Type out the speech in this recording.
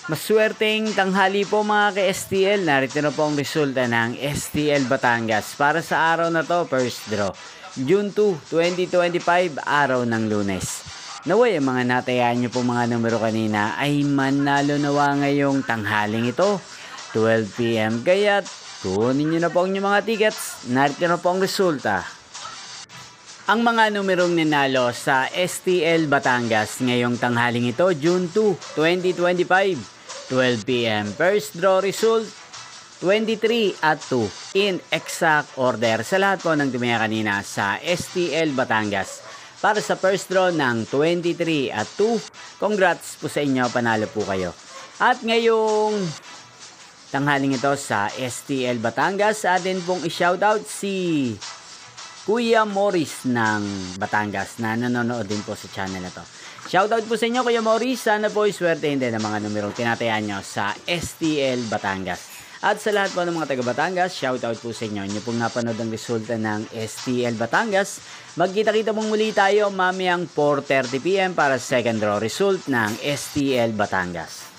Maswerteng tanghali po mga ka-STL. Narito na po ang resulta ng STL Batangas para sa araw na to, first draw. June 2, 2025, araw ng Lunes. Naway ang mga natayaan nyo po mga numero kanina ay manalo nawa ngayong tanghaling ito, 12 PM. Kaya't kunin nyo na po ang inyong mga tickets. Narito na po ang resulta. Ang mga numerong ninalo sa STL Batangas ngayong tanghaling ito, June 2, 2025, 12 PM. First draw result, 23 at 2 in exact order sa lahat po ng tumaya kanina sa STL Batangas. Para sa first draw ng 23 at 2, congrats po sa inyo, panalo po kayo. At ngayong tanghaling ito sa STL Batangas, atin pong i-shoutout si Kuya Morris ng Batangas na nanonood din po sa channel na to. Shoutout po sa inyo Kuya Morris, sana po iswertein din ang mga numerong tinatayaan nyo sa STL Batangas. At sa lahat po ng mga taga Batangas, shoutout po sa inyo. Inyo pong napanood ang resulta ng STL Batangas. Magkita-kita pong muli tayo mamayang 4:30 PM para sa second draw result ng STL Batangas.